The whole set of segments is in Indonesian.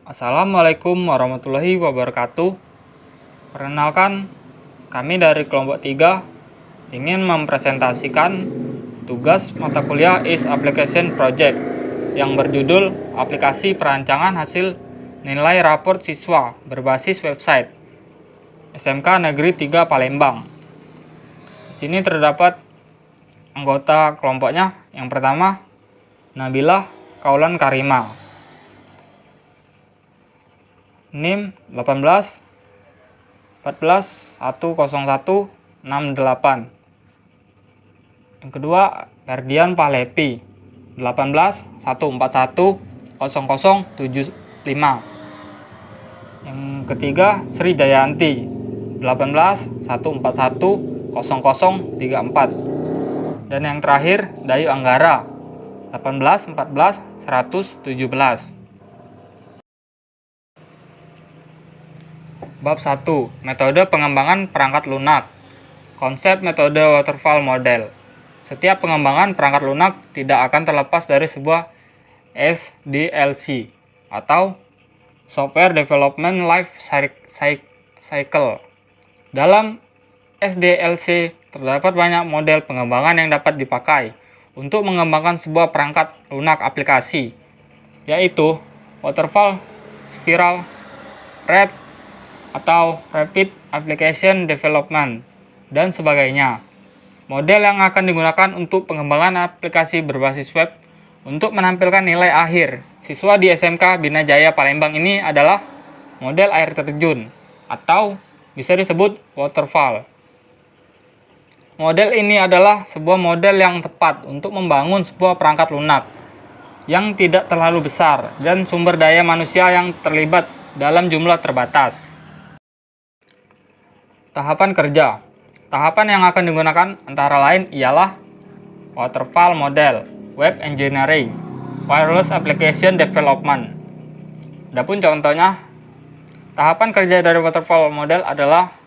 Assalamualaikum warahmatullahi wabarakatuh. Perkenalkan, kami dari kelompok 3 ingin mempresentasikan tugas mata kuliah IS Application Project yang berjudul Aplikasi Perancangan Hasil Nilai Raport Siswa berbasis website SMK Negeri 3 Palembang. Di sini terdapat anggota kelompoknya. Yang pertama, Nabilah Kaulan Karima. NIM 18 14 101 68. Yang kedua, Ferdian Pahlepi 18 141 0075. Yang ketiga, Sri Jayanti 18 141 0034. Dan yang terakhir, Dayu Anggara 18 14 117. Bab 1. Metode pengembangan perangkat lunak. Konsep metode waterfall model. Setiap pengembangan perangkat lunak tidak akan terlepas dari sebuah SDLC atau Software Development Life Cycle. Dalam SDLC terdapat banyak model pengembangan yang dapat dipakai untuk mengembangkan sebuah perangkat lunak aplikasi, yaitu waterfall, spiral, red, atau Rapid Application Development, dan sebagainya. Model yang akan digunakan untuk pengembangan aplikasi berbasis web untuk menampilkan nilai akhir siswa di SMK Bina Jaya Palembang ini adalah model air terjun atau bisa disebut waterfall. Model ini adalah sebuah model yang tepat untuk membangun sebuah perangkat lunak yang tidak terlalu besar dan sumber daya manusia yang terlibat dalam jumlah terbatas. Tahapan kerja. Tahapan yang akan digunakan antara lain ialah waterfall model, web engineering, wireless application development. Adapun contohnya, tahapan kerja dari waterfall model adalah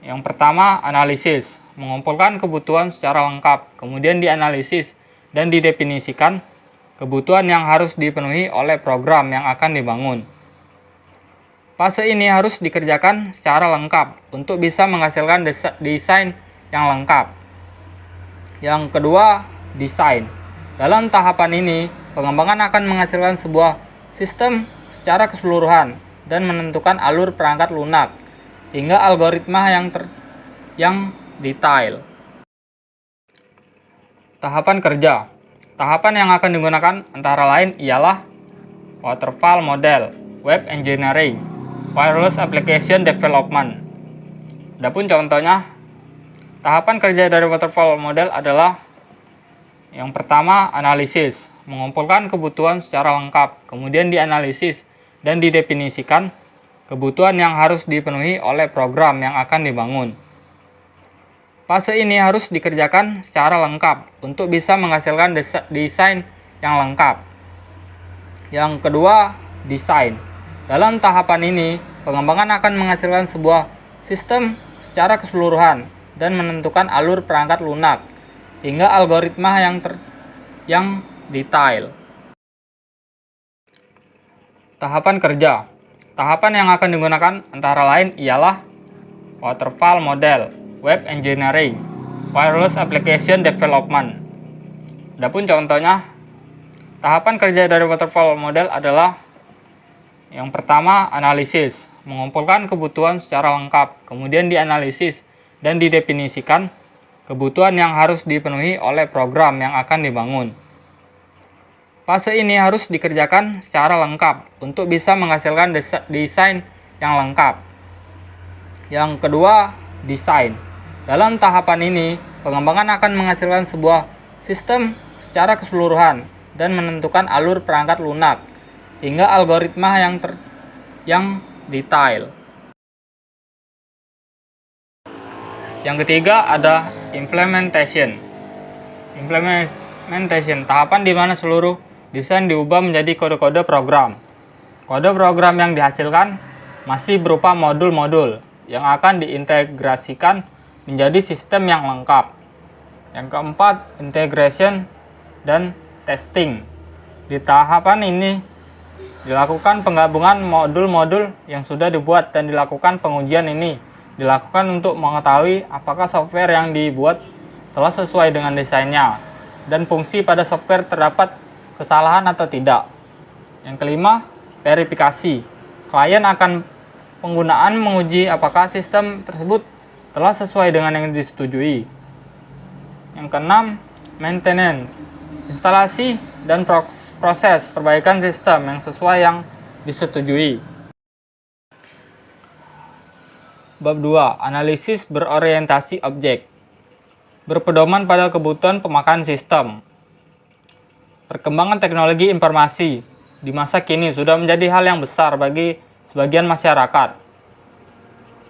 yang pertama, analisis, mengumpulkan kebutuhan secara lengkap, kemudian dianalisis dan didefinisikan kebutuhan yang harus dipenuhi oleh program yang akan dibangun. Fase ini harus dikerjakan secara lengkap untuk bisa menghasilkan desain yang lengkap. Yang kedua, desain. Dalam tahapan ini, pengembangan akan menghasilkan sebuah sistem secara keseluruhan dan menentukan alur perangkat lunak hingga algoritma yang detail. Tahapan kerja. Tahapan yang akan digunakan antara lain ialah waterfall model, web engineering, wireless application development. Adapun contohnya, tahapan kerja dari waterfall model adalah yang pertama, analisis, mengumpulkan kebutuhan secara lengkap, kemudian dianalisis dan didefinisikan kebutuhan yang harus dipenuhi oleh program yang akan dibangun. Fase ini harus dikerjakan secara lengkap untuk bisa menghasilkan desain yang lengkap. Yang kedua, desain. Dalam tahapan ini, pengembangan akan menghasilkan sebuah sistem secara keseluruhan dan menentukan alur perangkat lunak hingga algoritma yang detail. Tahapan kerja. Tahapan yang akan digunakan antara lain ialah waterfall model, web engineering, wireless application development. Adapun contohnya, tahapan kerja dari waterfall model adalah yang pertama, analisis, mengumpulkan kebutuhan secara lengkap, kemudian dianalisis dan didefinisikan kebutuhan yang harus dipenuhi oleh program yang akan dibangun. Fase ini harus dikerjakan secara lengkap untuk bisa menghasilkan desain yang lengkap. Yang kedua, desain. Dalam tahapan ini, pengembangan akan menghasilkan sebuah sistem secara keseluruhan dan menentukan alur perangkat lunak hingga algoritma yang detail. Yang ketiga ada implementation. Implementation, tahapan di mana seluruh desain diubah menjadi kode-kode program. Kode program yang dihasilkan masih berupa modul-modul yang akan diintegrasikan menjadi sistem yang lengkap. Yang keempat, integration dan testing. Di tahapan ini Dilakukan penggabungan modul-modul yang sudah dibuat dan dilakukan pengujian ini dilakukan untuk mengetahui apakah software yang dibuat telah sesuai dengan desainnya dan fungsi pada software terdapat kesalahan atau tidak. Yang kelima, verifikasi. Klien akan penggunaan menguji apakah sistem tersebut telah sesuai dengan yang disetujui. Yang keenam, maintenance. Instalasi dan proses perbaikan sistem yang sesuai yang disetujui. Bab 2. Analisis berorientasi objek. Berpedoman pada kebutuhan pemakaian sistem. Perkembangan teknologi informasi di masa kini sudah menjadi hal yang besar bagi sebagian masyarakat.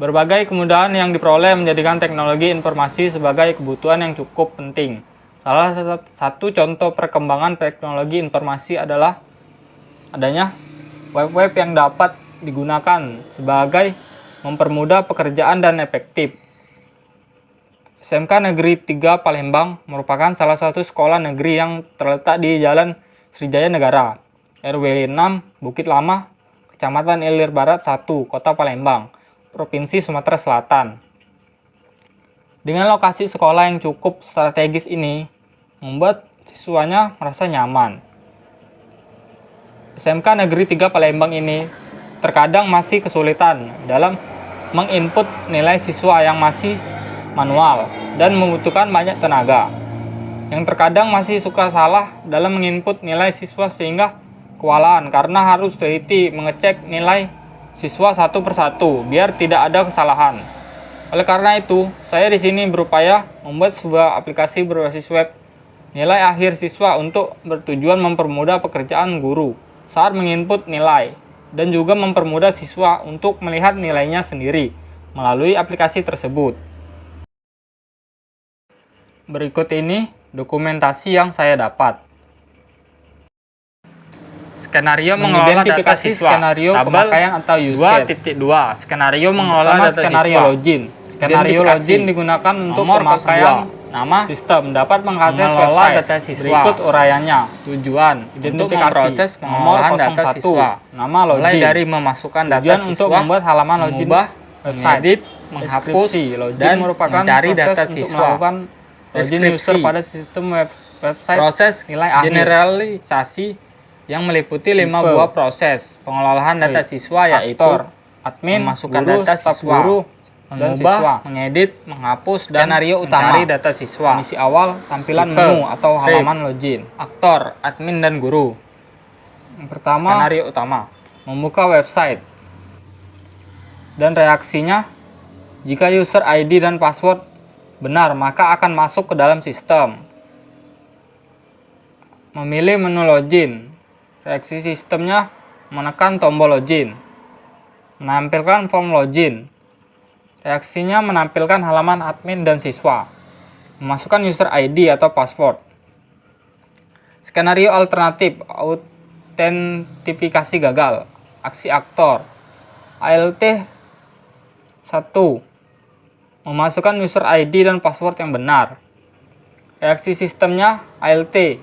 Berbagai kemudahan yang diperoleh menjadikan teknologi informasi sebagai kebutuhan yang cukup penting. Salah satu contoh perkembangan teknologi informasi adalah adanya web-web yang dapat digunakan sebagai mempermudah pekerjaan dan efektif. SMK Negeri 3 Palembang merupakan salah satu sekolah negeri yang terletak di Jalan Srijaya Negara, RW 6, Bukit Lama, Kecamatan Ilir Barat 1, Kota Palembang, Provinsi Sumatera Selatan. Dengan lokasi sekolah yang cukup strategis ini, membuat siswanya merasa nyaman. SMK Negeri 3 Palembang ini terkadang masih kesulitan dalam menginput nilai siswa yang masih manual dan membutuhkan banyak tenaga. Yang terkadang masih suka salah dalam menginput nilai siswa sehingga kewalahan karena harus teliti mengecek nilai siswa satu persatu biar tidak ada kesalahan. Oleh karena itu, saya di sini berupaya membuat sebuah aplikasi berbasis web nilai akhir siswa untuk bertujuan mempermudah pekerjaan guru saat menginput nilai dan juga mempermudah siswa untuk melihat nilainya sendiri melalui aplikasi tersebut. Berikut ini dokumentasi yang saya dapat. Skenario mengelola data siswa. Skenario pemakaian atau use case. 2.2. Skenario mengelola data siswa. Skenario login digunakan untuk pemakaian nama sistem, dapat mengakses website data siswa. Berikut uraiannya. Tujuan untuk memproses pengolahan data siswa. Nama login. Mulai dari memasukkan data siswa untuk membuat halaman login, website, menghapus, dan merupakan mencari data siswa. Login user pada sistem website. Proses nilai akhir. Generalisasi yang meliputi 5 buah proses pengelolaan data siswa, yaitu admin, memasukkan data siswa, guru, mengubah, mengedit, menghapus, dan skenario utama, mencari data siswa. Misi awal, tampilan menu atau halaman login. Aktor, admin, dan guru. Yang pertama, skenario utama, membuka website. Dan reaksinya, jika user ID dan password benar, maka akan masuk ke dalam sistem. Memilih menu login. Reaksi sistemnya menekan tombol login. Menampilkan form login. Reaksinya menampilkan halaman admin dan siswa. Memasukkan user ID atau password. Skenario alternatif, autentifikasi gagal. Aksi aktor. ALT 1. Memasukkan user ID dan password yang benar. Reaksi sistemnya ALT.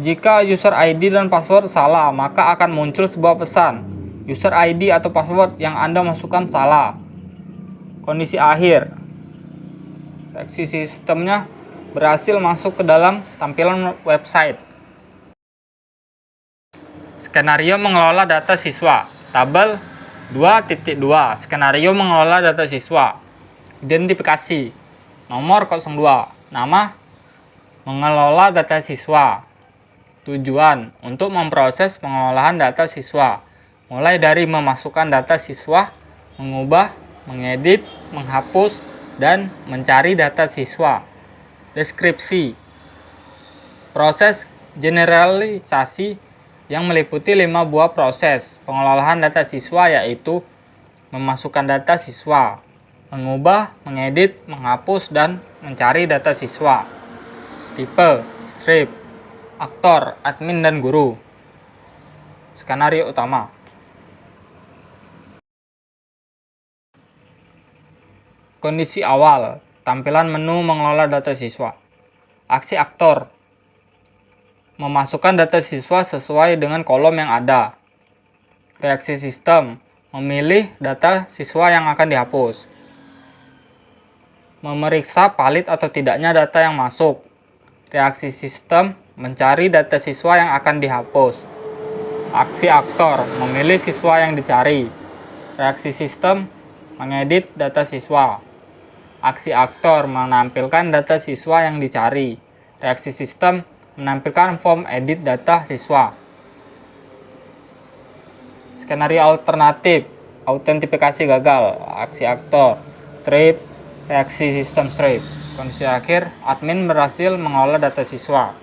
Jika user ID dan password salah, maka akan muncul sebuah pesan. User ID atau password yang Anda masukkan salah. Kondisi akhir. Reaksi sistemnya berhasil masuk ke dalam tampilan website. Skenario mengelola data siswa. Tabel 2.2. Skenario mengelola data siswa. Identifikasi. Nomor 02. Nama mengelola data siswa. Tujuan untuk memproses pengolahan data siswa, mulai dari memasukkan data siswa, mengubah, mengedit, menghapus, dan mencari data siswa. Deskripsi. Proses generalisasi yang meliputi 5 buah proses pengolahan data siswa, yaitu memasukkan data siswa, mengubah, mengedit, menghapus, dan mencari data siswa. Tipe, strip, aktor, admin, dan guru. Skenario utama. Kondisi awal, tampilan menu mengelola data siswa. Aksi aktor, memasukkan data siswa sesuai dengan kolom yang ada. Reaksi sistem, memilih data siswa yang akan dihapus. Memeriksa valid atau tidaknya data yang masuk. Reaksi sistem, mencari data siswa yang akan dihapus. Aksi aktor, memilih siswa yang dicari. Reaksi sistem, mengedit data siswa. Aksi aktor, menampilkan data siswa yang dicari. Reaksi sistem, menampilkan form edit data siswa. Skenario alternatif, autentifikasi gagal. Aksi aktor, strip, reaksi sistem strip. Kondisi akhir, admin berhasil mengolah data siswa.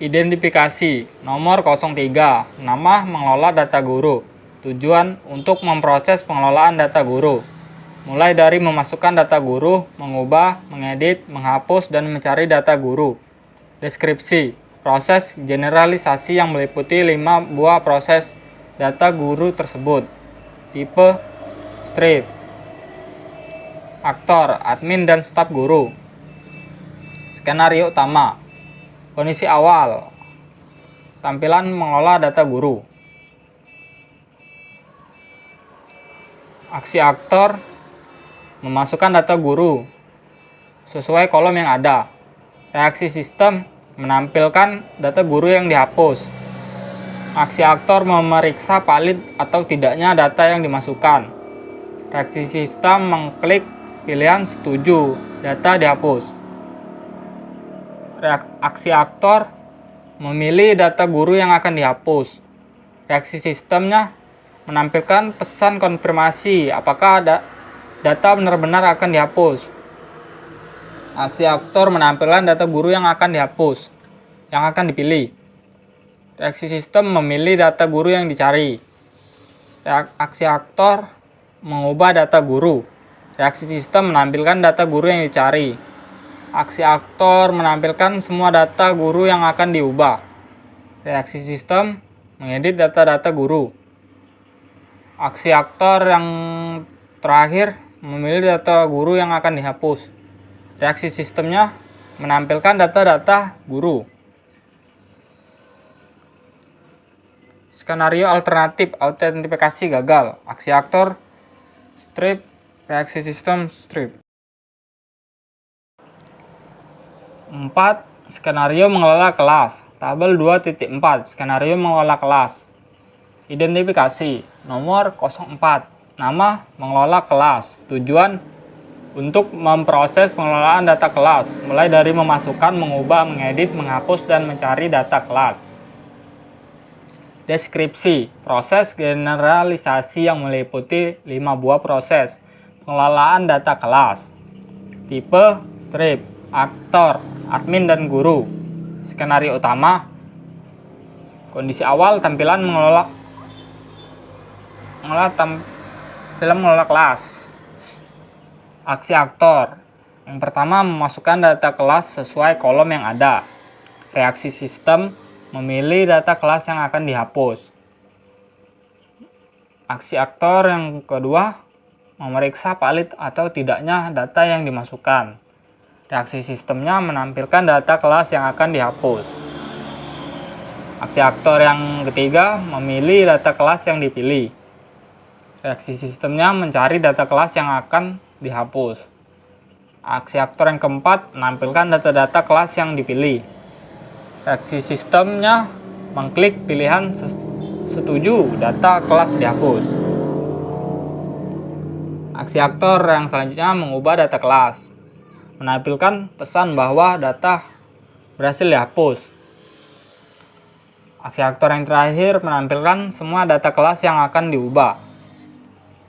Identifikasi, nomor 03, nama mengelola data guru. Tujuan untuk memproses pengelolaan data guru. Mulai dari memasukkan data guru, mengubah, mengedit, menghapus, dan mencari data guru. Deskripsi, proses generalisasi yang meliputi 5 buah proses data guru tersebut. Tipe, strip. Aktor, admin, dan staf guru. Skenario utama. Kondisi awal, tampilan mengolah data guru. Aksi aktor, memasukkan data guru sesuai kolom yang ada. Reaksi sistem, menampilkan data guru yang dihapus. Aksi aktor, memeriksa valid atau tidaknya data yang dimasukkan. Reaksi sistem, mengklik pilihan setuju, data dihapus. Aksi aktor, memilih data guru yang akan dihapus. Reaksi sistemnya, menampilkan pesan konfirmasi apakah data benar-benar akan dihapus. Aksi aktor, menampilkan data guru yang akan dihapus, yang akan dipilih. Reaksi sistem, memilih data guru yang dicari. Aksi aktor, mengubah data guru. Reaksi sistem, menampilkan data guru yang dicari. Aksi aktor, menampilkan semua data guru yang akan diubah. Reaksi sistem, mengedit data-data guru. Aksi aktor yang terakhir, memilih data guru yang akan dihapus. Reaksi sistemnya, menampilkan data-data guru. Skenario alternatif, autentifikasi gagal. Aksi aktor, strip, reaksi sistem, strip. 4. Skenario mengelola kelas. Tabel 2.4. Skenario mengelola kelas. Identifikasi, nomor 04. Nama mengelola kelas. Tujuan untuk memproses pengelolaan data kelas, mulai dari memasukkan, mengubah, mengedit, menghapus, dan mencari data kelas. Deskripsi, proses generalisasi yang meliputi 5 buah proses pengelolaan data kelas. Tipe, strip, aktor, admin, dan guru. Skenario utama, kondisi awal, tampilan mengelola kelas. Aksi aktor, yang pertama memasukkan data kelas sesuai kolom yang ada. Reaksi sistem, memilih data kelas yang akan dihapus. Aksi aktor yang kedua, memeriksa valid atau tidaknya data yang dimasukkan. Reaksi sistemnya, menampilkan data kelas yang akan dihapus. Aksi aktor yang ketiga, memilih data kelas yang dipilih. Reaksi sistemnya, mencari data kelas yang akan dihapus. Aksi aktor yang keempat, menampilkan data-data kelas yang dipilih. Reaksi sistemnya, mengklik pilihan setuju, data kelas dihapus. Aksi aktor yang selanjutnya, mengubah data kelas. Menampilkan pesan bahwa data berhasil dihapus. Aksi aktor yang terakhir, menampilkan semua data kelas yang akan diubah.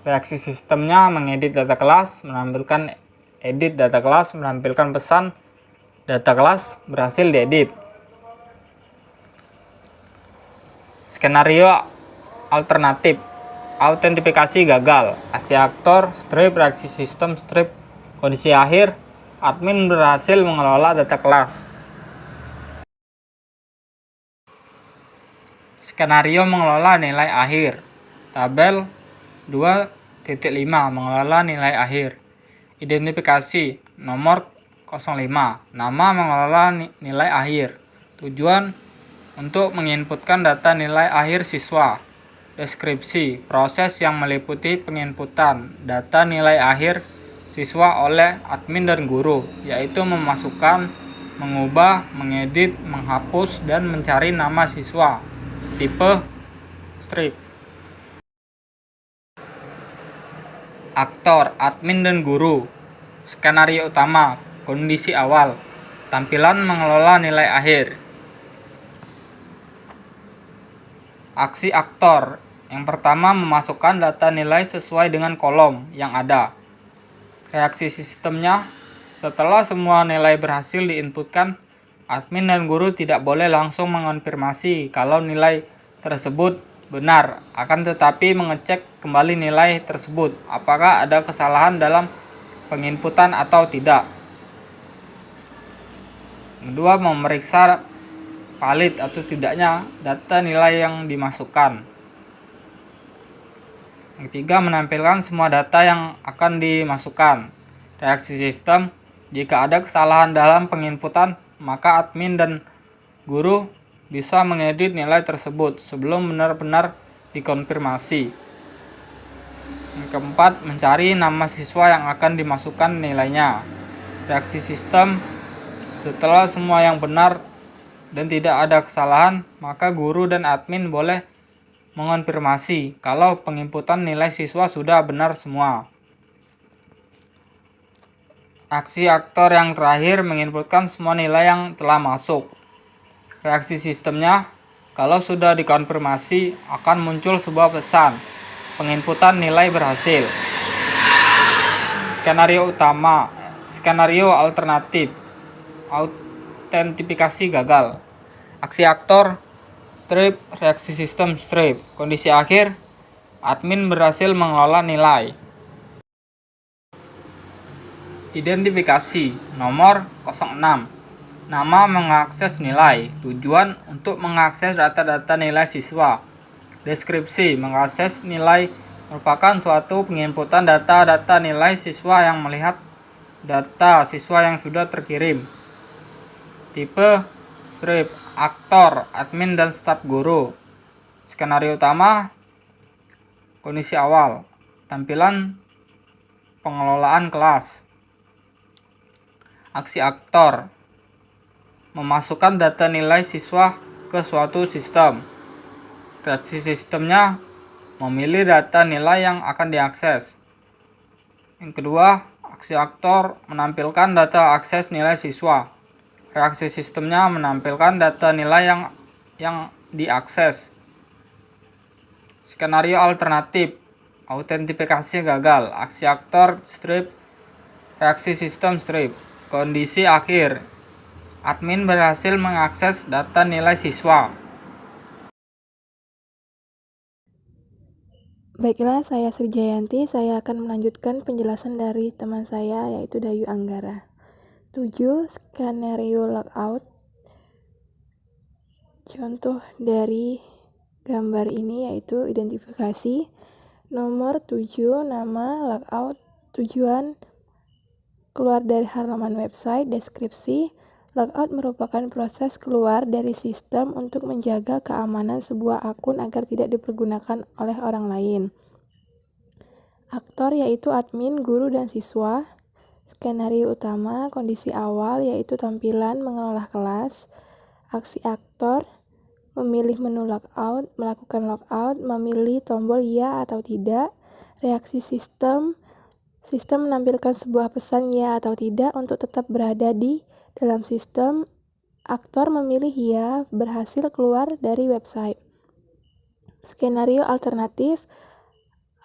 Reaksi sistemnya, mengedit data kelas, menampilkan edit data kelas, menampilkan pesan data kelas berhasil diedit. Skenario alternatif, autentifikasi gagal. Aksi aktor, strip, reaksi sistem, strip. Kondisi akhir, admin berhasil mengelola data kelas. Skenario mengelola nilai akhir. Tabel 2.5 mengelola nilai akhir. Identifikasi, nomor 05. Nama mengelola nilai akhir. Tujuan untuk menginputkan data nilai akhir siswa. Deskripsi, proses yang meliputi penginputan data nilai akhir siswa oleh admin dan guru, yaitu memasukkan, mengubah, mengedit, menghapus, dan mencari nama siswa. Tipe strip. Aktor, admin dan guru. Skenario utama, kondisi awal. Tampilan mengelola nilai akhir. Aksi aktor. Yang pertama, memasukkan data nilai sesuai dengan kolom yang ada. Reaksi sistemnya, setelah semua nilai berhasil diinputkan, admin dan guru tidak boleh langsung mengonfirmasi kalau nilai tersebut benar, akan tetapi mengecek kembali nilai tersebut apakah ada kesalahan dalam penginputan atau tidak. Kedua, memeriksa valid atau tidaknya data nilai yang dimasukkan. Yang ketiga, menampilkan semua data yang akan dimasukkan. Reaksi sistem, jika ada kesalahan dalam penginputan, maka admin dan guru bisa mengedit nilai tersebut sebelum benar-benar dikonfirmasi. Yang keempat, mencari nama siswa yang akan dimasukkan nilainya. Reaksi sistem, setelah semua yang benar dan tidak ada kesalahan, maka guru dan admin boleh mengonfirmasi kalau penginputan nilai siswa sudah benar semua. Aksi aktor yang terakhir, menginputkan semua nilai yang telah masuk. Reaksi sistemnya, kalau sudah dikonfirmasi akan muncul sebuah pesan, penginputan nilai berhasil. Skenario utama, skenario alternatif, autentifikasi gagal. Aksi aktor strip, reaksi sistem strip. Kondisi akhir, admin berhasil mengelola nilai. Identifikasi nomor 06. Nama mengakses nilai. Tujuan untuk mengakses data-data nilai siswa. Deskripsi, mengakses nilai merupakan suatu penginputan data-data nilai siswa yang melihat data siswa yang sudah terkirim. Tipe strip, aktor, admin dan staf guru. Skenario utama, kondisi awal, tampilan pengelolaan kelas. Aksi aktor, memasukkan data nilai siswa ke suatu sistem. Reaksi sistemnya, memilih data nilai yang akan diakses. Yang kedua, aksi aktor menampilkan data akses nilai siswa. Reaksi sistemnya menampilkan data nilai yang diakses. Skenario alternatif, autentifikasi gagal. Aksi aktor strip, reaksi sistem strip. Kondisi akhir, admin berhasil mengakses data nilai siswa. Baiklah, saya Sri Jayanti. Saya akan melanjutkan penjelasan dari teman saya, yaitu Dayu Anggara. 7. Skenario logout. Contoh dari gambar ini yaitu identifikasi. Nomor 7, nama, logout, tujuan, keluar dari halaman website. Deskripsi, logout merupakan proses keluar dari sistem untuk menjaga keamanan sebuah akun agar tidak dipergunakan oleh orang lain. Aktor yaitu admin, guru, dan siswa. Skenario utama, kondisi awal yaitu tampilan mengelola kelas. Aksi aktor, memilih menu logout, melakukan logout, memilih tombol ya atau tidak. Reaksi sistem menampilkan sebuah pesan ya atau tidak untuk tetap berada di dalam sistem. Aktor memilih ya, berhasil keluar dari website. Skenario alternatif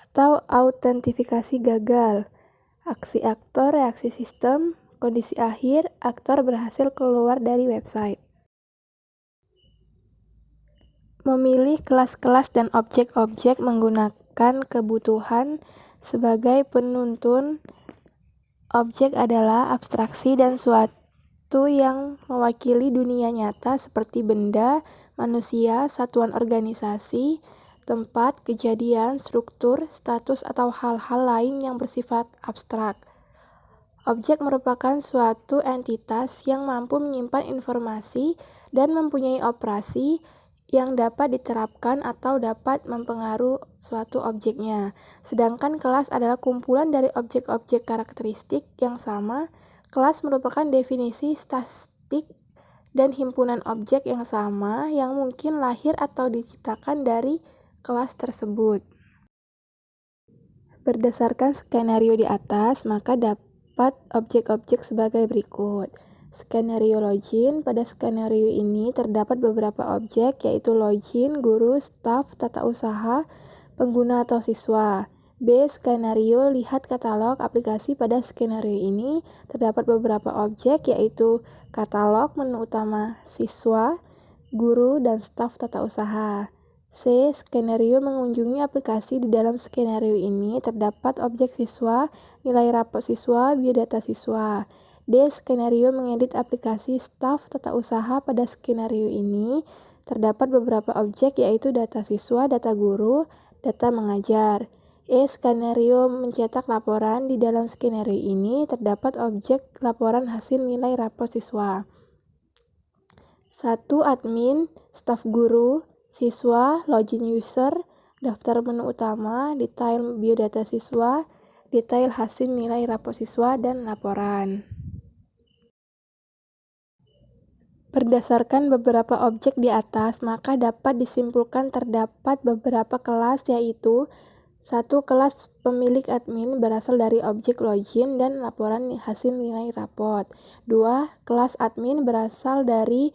atau autentifikasi gagal. Aksi aktor, reaksi sistem, kondisi akhir, aktor berhasil keluar dari website. Memilih kelas-kelas dan objek-objek menggunakan kebutuhan sebagai penuntun. Objek adalah abstraksi dan suatu yang mewakili dunia nyata seperti benda, manusia, satuan organisasi, tempat, kejadian, struktur, status, atau hal-hal lain yang bersifat abstrak. Objek merupakan suatu entitas yang mampu menyimpan informasi dan mempunyai operasi yang dapat diterapkan atau dapat mempengaruhi suatu objeknya. Sedangkan kelas adalah kumpulan dari objek-objek karakteristik yang sama. Kelas merupakan definisi statistik dan himpunan objek yang sama yang mungkin lahir atau diciptakan dari kelas tersebut. Berdasarkan skenario di atas, maka dapat objek-objek sebagai berikut. Skenario login, pada skenario ini terdapat beberapa objek, yaitu login, guru, staf, tata usaha, pengguna atau siswa. B. Skenario, lihat katalog aplikasi. Pada skenario ini terdapat beberapa objek, yaitu katalog, menu utama siswa, guru, dan staf tata usaha. C. Skenario, mengunjungi aplikasi. Di dalam skenario ini terdapat objek siswa, nilai rapot siswa, biodata siswa. D. Skenario, mengedit aplikasi staf tata usaha. Pada skenario ini terdapat beberapa objek, yaitu data siswa, data guru, data mengajar. E. Skenario, mencetak laporan. Di dalam skenario ini terdapat objek laporan hasil nilai rapot siswa. 1. Admin, staf guru, siswa, login user, daftar menu utama, detail biodata siswa, detail hasil nilai rapot siswa, dan laporan. Berdasarkan beberapa objek di atas, maka dapat disimpulkan terdapat beberapa kelas, yaitu 1. Kelas pemilik admin berasal dari objek login dan laporan hasil nilai rapot. 2. Kelas admin berasal dari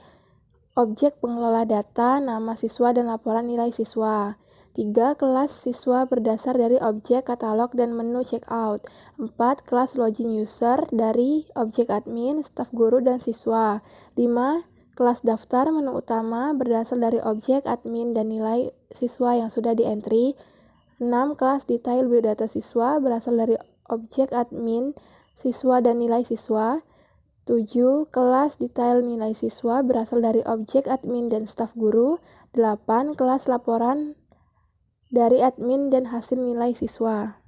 objek pengelola data, nama siswa, dan laporan nilai siswa. 3. Kelas siswa berdasar dari objek katalog dan menu checkout. 4. Kelas login user dari objek admin, staf guru, dan siswa. 5. Kelas daftar menu utama berasal dari objek admin dan nilai siswa yang sudah di-entry. 6. Kelas detail biodata siswa berasal dari objek admin, siswa, dan nilai siswa. 7. Kelas detail nilai siswa berasal dari objek admin dan staf guru. 8. Kelas laporan dari admin dan hasil nilai siswa.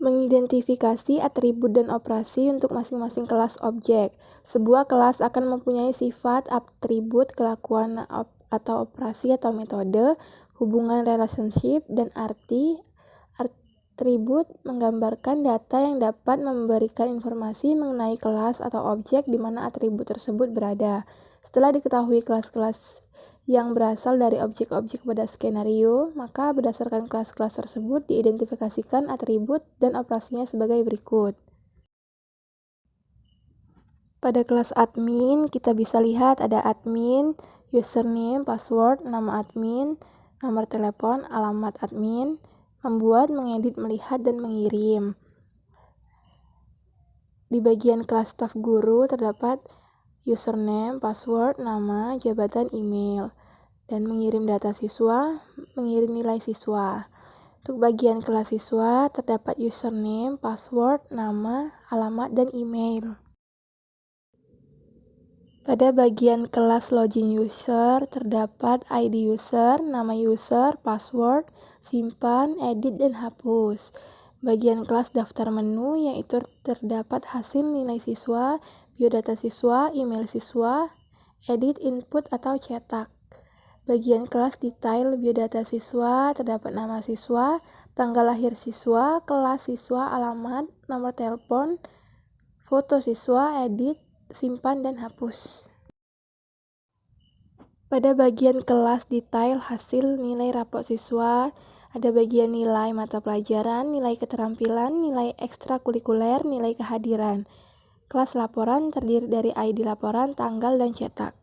Mengidentifikasi atribut dan operasi untuk masing-masing kelas objek. Sebuah kelas akan mempunyai sifat, atribut, kelakuan atau operasi atau metode, hubungan relationship, dan arti. Atribut menggambarkan data yang dapat memberikan informasi mengenai kelas atau objek di mana atribut tersebut berada. Setelah diketahui kelas-kelas yang berasal dari objek-objek pada skenario, maka berdasarkan kelas-kelas tersebut diidentifikasikan atribut dan operasinya sebagai berikut. Pada kelas admin, kita bisa lihat ada admin, username, password, nama admin, nomor telepon, alamat admin, membuat, mengedit, melihat, dan mengirim. Di bagian kelas staf guru terdapat username, password, nama, jabatan, email, dan mengirim data siswa, mengirim nilai siswa. Untuk bagian kelas siswa terdapat username, password, nama, alamat, dan email. Pada bagian kelas login user terdapat ID user, nama user, password, simpan, edit, dan hapus. Bagian kelas daftar menu yaitu terdapat hasil nilai siswa, biodata siswa, email siswa, edit, input, atau cetak. Bagian kelas detail biodata siswa terdapat nama siswa, tanggal lahir siswa, kelas siswa, alamat, nomor telepon, foto siswa, edit, simpan, dan hapus. Pada bagian kelas detail hasil nilai rapot siswa, ada bagian nilai mata pelajaran, nilai keterampilan, nilai ekstrakurikuler, nilai kehadiran. Kelas laporan terdiri dari ID laporan, tanggal, dan cetak.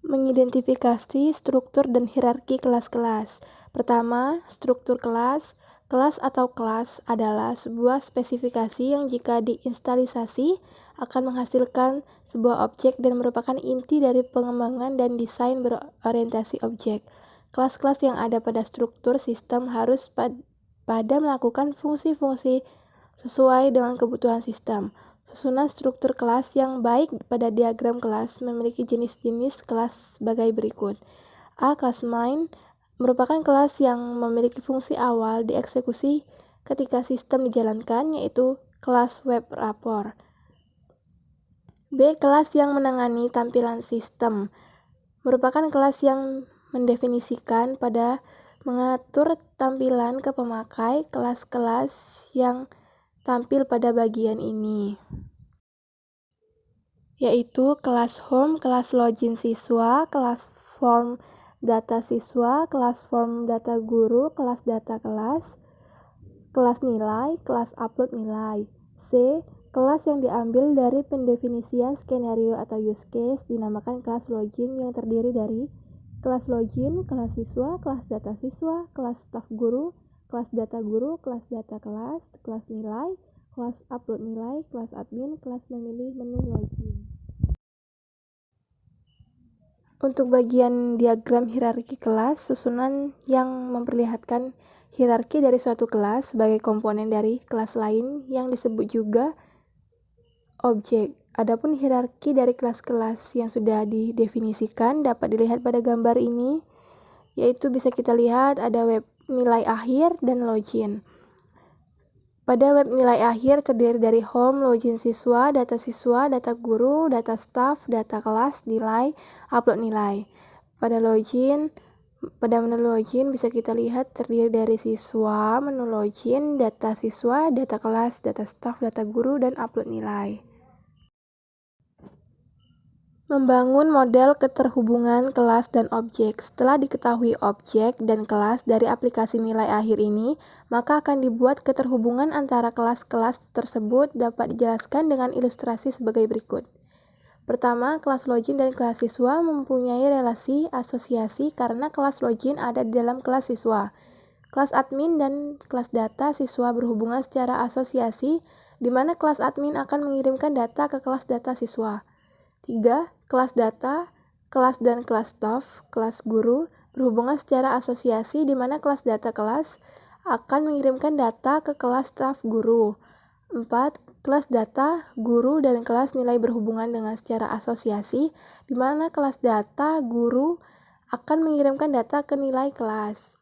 Mengidentifikasi struktur dan hierarki kelas-kelas. Pertama, struktur kelas. Kelas atau kelas adalah sebuah spesifikasi yang jika diinstalisasi akan menghasilkan sebuah objek dan merupakan inti dari pengembangan dan desain berorientasi objek. Kelas-kelas yang ada pada struktur sistem harus pada melakukan fungsi-fungsi sesuai dengan kebutuhan sistem. Susunan struktur kelas yang baik pada diagram kelas memiliki jenis-jenis kelas sebagai berikut. A. Kelas main merupakan kelas yang memiliki fungsi awal dieksekusi ketika sistem dijalankan, yaitu kelas web rapor. B. Kelas yang menangani tampilan sistem merupakan kelas yang mendefinisikan pada mengatur tampilan ke pemakai kelas-kelas yang tampil pada bagian ini, yaitu kelas home, kelas login siswa, kelas form data siswa, kelas form data guru, kelas data kelas nilai, kelas upload nilai. C. Kelas yang diambil dari pendefinisian skenario atau use case dinamakan kelas login yang terdiri dari kelas login, kelas siswa, kelas data siswa, kelas staf guru, kelas data guru, kelas data kelas nilai, kelas upload nilai, kelas admin, kelas memilih menu login. Untuk bagian diagram hierarki kelas, susunan yang memperlihatkan hierarki dari suatu kelas sebagai komponen dari kelas lain yang disebut juga objek. Adapun hierarki dari kelas-kelas yang sudah didefinisikan dapat dilihat pada gambar ini, yaitu bisa kita lihat ada web nilai akhir dan login. Pada web nilai akhir terdiri dari home, login siswa, data guru, data staff, data kelas, nilai, upload nilai. Pada menu login bisa kita lihat terdiri dari siswa, menu login, data siswa, data kelas, data staff, data guru, dan upload nilai. Membangun model keterhubungan kelas dan objek. Setelah diketahui objek dan kelas dari aplikasi nilai akhir ini, maka akan dibuat keterhubungan antara kelas-kelas tersebut dapat dijelaskan dengan ilustrasi sebagai berikut. Pertama, kelas login dan kelas siswa mempunyai relasi asosiasi karena kelas login ada di dalam kelas siswa. Kelas admin dan kelas data siswa berhubungan secara asosiasi, di mana kelas admin akan mengirimkan data ke kelas data siswa. 3. Kelas data, kelas dan kelas staff, kelas guru berhubungan secara asosiasi di mana kelas data kelas akan mengirimkan data ke kelas staff guru. 4. Kelas data, guru, dan kelas nilai berhubungan dengan secara asosiasi di mana kelas data, guru akan mengirimkan data ke nilai kelas.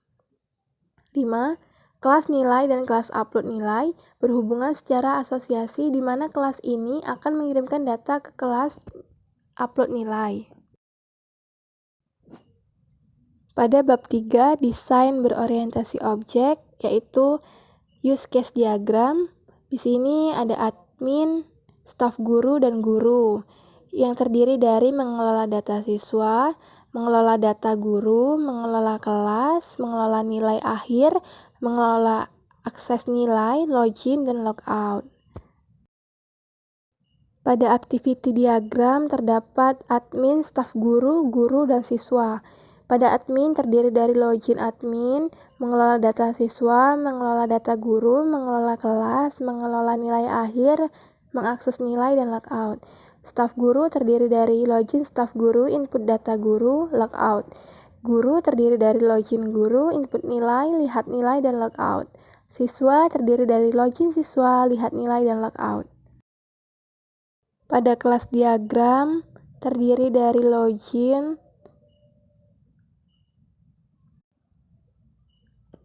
5. Kelas nilai dan kelas upload nilai berhubungan secara asosiasi di mana kelas ini akan mengirimkan data ke kelas upload nilai. Pada bab 3, desain berorientasi objek, yaitu use case diagram. Di sini ada admin, staf guru, dan guru yang terdiri dari mengelola data siswa, mengelola data guru, mengelola kelas, mengelola nilai akhir, mengelola akses nilai, login, dan logout. Pada activity diagram terdapat admin, staf guru, guru, dan siswa. Pada admin terdiri dari login admin, mengelola data siswa, mengelola data guru, mengelola kelas, mengelola nilai akhir, mengakses nilai, dan logout. Staf guru terdiri dari login staf guru, input data guru, logout. Guru terdiri dari login guru, input nilai, lihat nilai, dan logout. Siswa terdiri dari login siswa, lihat nilai, dan logout. Pada kelas diagram terdiri dari login,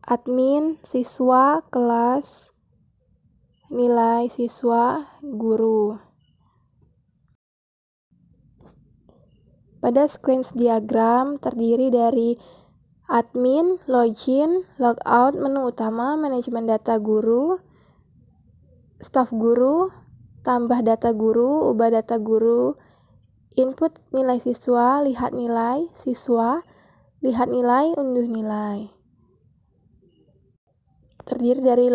admin, siswa, kelas, nilai siswa, guru. Pada sequence diagram terdiri dari admin, login, logout, menu utama, manajemen data guru, staf guru, tambah data guru, ubah data guru, input nilai siswa, lihat nilai siswa, lihat nilai, unduh nilai. Terdiri dari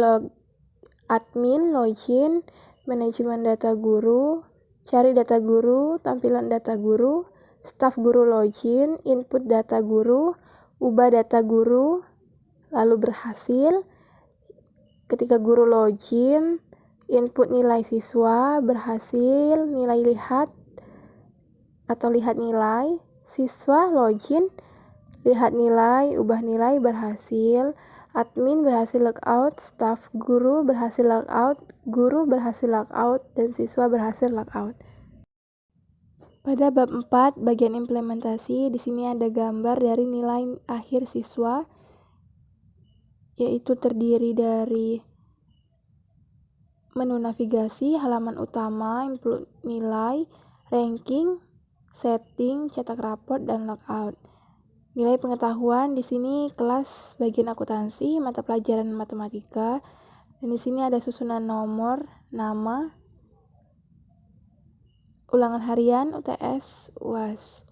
admin, login, manajemen data guru, cari data guru, tampilan data guru, staf guru login, input data guru, ubah data guru, lalu berhasil. Ketika guru login, input nilai siswa, berhasil, nilai lihat atau lihat nilai, siswa login, lihat nilai, ubah nilai, berhasil, admin berhasil logout, staf guru berhasil logout, guru berhasil logout, dan siswa berhasil logout. Pada bab 4, bagian implementasi, di sini ada gambar dari nilai akhir siswa, yaitu terdiri dari menu navigasi, halaman utama, input nilai, ranking, setting, cetak raport, dan logout. Nilai pengetahuan di sini kelas bagian akuntansi, mata pelajaran matematika, dan di sini ada susunan nomor, nama, ulangan harian, UTS, UAS.